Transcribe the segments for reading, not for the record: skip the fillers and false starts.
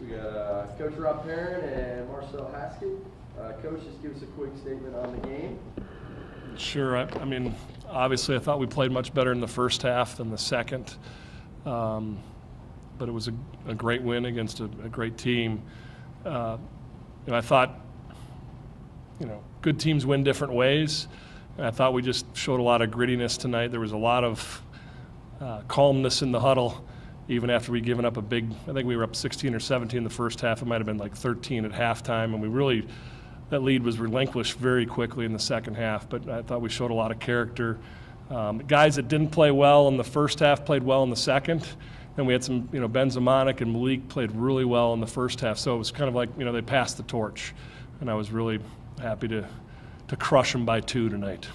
We got Coach Rob Perrin and Marcel Haskett. Coach, just give us a quick statement on the game. Sure. I mean, obviously I thought we played much better in the first half than the second. But it was a great win against a great team. I thought, good teams win different ways. And I thought we just showed a lot of grittiness tonight. There was a lot of calmness in the huddle, even after we'd given up I think we were up 16 or 17 in the first half. It might have been like 13 at halftime. And that lead was relinquished very quickly in the second half. But I thought we showed a lot of character. The guys that didn't play well in the first half played well in the second. And we had some, Ben Zamanek and Malik played really well in the first half. So it was kind of like, they passed the torch. And I was really happy to crush them by 2 tonight.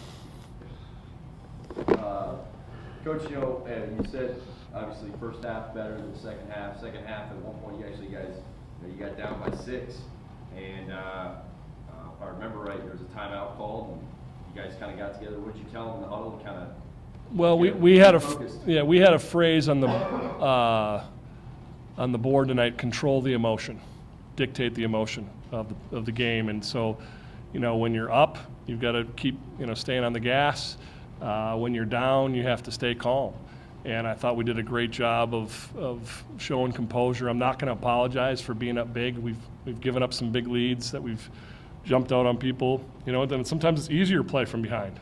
Coach, you said obviously first half better than the second half. Second half, at one point, you got down by 6. And if I remember right, there was a timeout called, and you guys kind of got together. What did you tell them in the huddle to kind of? Well, we had a phrase on the board tonight: control the emotion, dictate the emotion of the game. And so, when you're up, you've got to keep staying on the gas. When you're down, you have to stay calm. And I thought we did a great job of showing composure. I'm not going to apologize for being up big. We've given up some big leads that we've jumped out on people. Then sometimes it's easier to play from behind,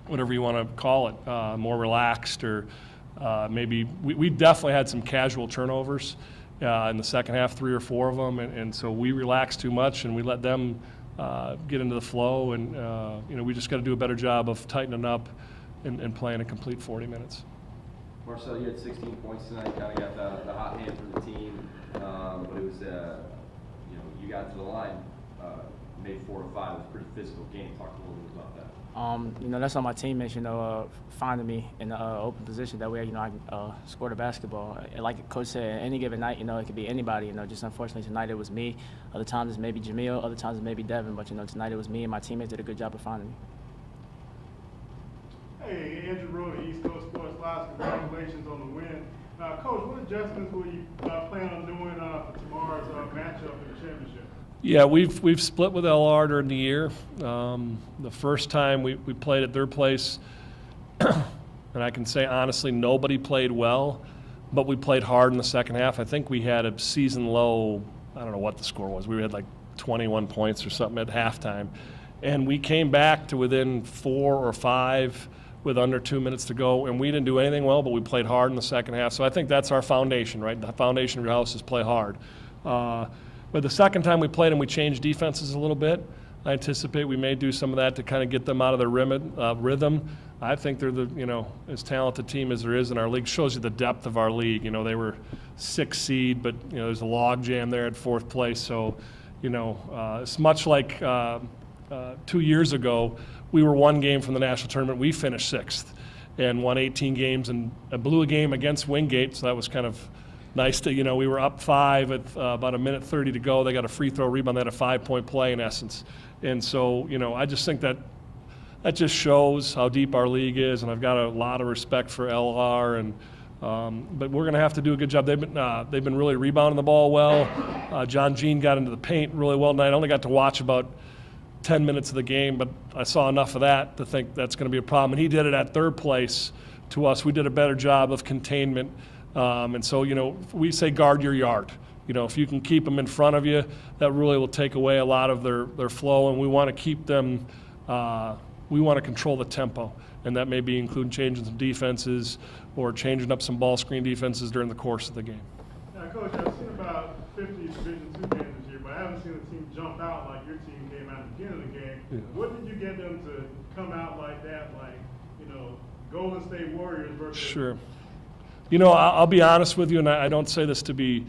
whatever you want to call it, more relaxed, or maybe we definitely had some casual turnovers in the second half, 3 or 4 of them, and so we relaxed too much and we let them get into the flow, and we just got to do a better job of tightening up and playing a complete 40 minutes. Marcel, you had 16 points tonight, kind of got the hot hand for the team, but it was, you got to the line, made 4 or 5. It was a pretty physical game. Talk a little bit about that. That's all my teammates, finding me in the open position. That way, I can score the basketball. And like Coach said, any given night, it could be anybody. Just unfortunately tonight it was me. Other times it's maybe Jamil. Other times it's maybe Devin. But tonight it was me, and my teammates did a good job of finding me. Hey, Andrew Rowe, East Coast Sports Live. Congratulations on the win. Coach, what adjustments will you plan on doing for tomorrow's matchup in the championship? Yeah, we've split with LR during the year. The first time we played at their place, and I can say honestly, nobody played well, but we played hard in the second half. I think we had a season low, I don't know what the score was. We had like 21 points or something at halftime. And we came back to within 4 or 5 with under 2 minutes to go, and we didn't do anything well, but we played hard in the second half. So I think that's our foundation, right? The foundation of your house is play hard. But the second time we played them, we changed defenses a little bit. I anticipate we may do some of that to kind of get them out of their rhythm. I think they're as talented team as there is in our league. Shows you the depth of our league. They were 6th seed, but there's a log jam there at 4th place. So, it's much like 2 years ago. We were 1 game from the national tournament. We finished 6th and won 18 games and blew a game against Wingate. So that was kind of nice to, we were up 5 at about 1:30 to go. They got a free throw rebound. They had a 5-point play in essence. And so, I just think that just shows how deep our league is. And I've got a lot of respect for LR. But we're going to have to do a good job. They've been really rebounding the ball well. John Jean got into the paint really well tonight. I only got to watch about 10 minutes of the game, but I saw enough of that to think that's going to be a problem. And he did it at 3rd place to us. We did a better job of containment. And so, we say guard your yard. If you can keep them in front of you, that really will take away a lot of their flow. And we want to keep them, we want to control the tempo. And that may be including changing some defenses or changing up some ball screen defenses during the course of the game. Now, Coach, I've seen about 50 Division II games this year, but I haven't seen a team jump out like your team came out at the beginning of the game. Yeah. What did you get them to come out like that, Golden State Warriors versus? Sure. I'll be honest with you, and I don't say this to be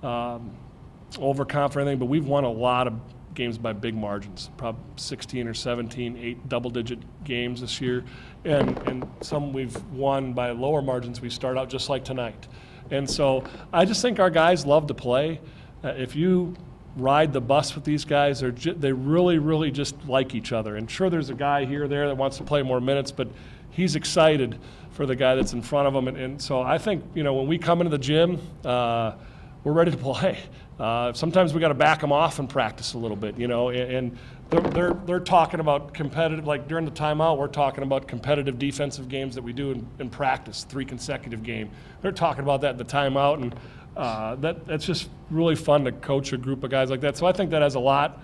overconfident or anything, but we've won a lot of games by big margins, probably 16 or 17, 8 double-digit games this year, and some we've won by lower margins. We start out just like tonight. And so I just think our guys love to play. If you ride the bus with these guys, they really, really just like each other. And sure, there's a guy here or there that wants to play more minutes, but he's excited for the guy that's in front of him. And so I think, when we come into the gym, we're ready to play. Sometimes we got to back them off and practice a little bit, and they're talking about competitive, like during the timeout, we're talking about competitive defensive games that we do in practice, 3 consecutive games. They're talking about that in the timeout, and that's just really fun to coach a group of guys like that. So I think that has a lot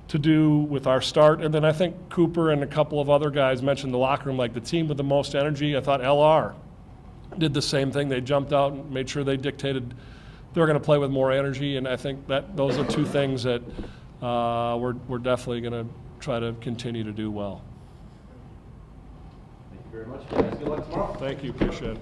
to do with our start. And then I think Cooper and a couple of other guys mentioned the locker room, like the team with the most energy. I thought LR did the same thing. They jumped out and made sure they dictated they're going to play with more energy, and I think that those are 2 things that we're definitely going to try to continue to do well. Thank you very much, guys. Good luck tomorrow. Thank you, appreciate it.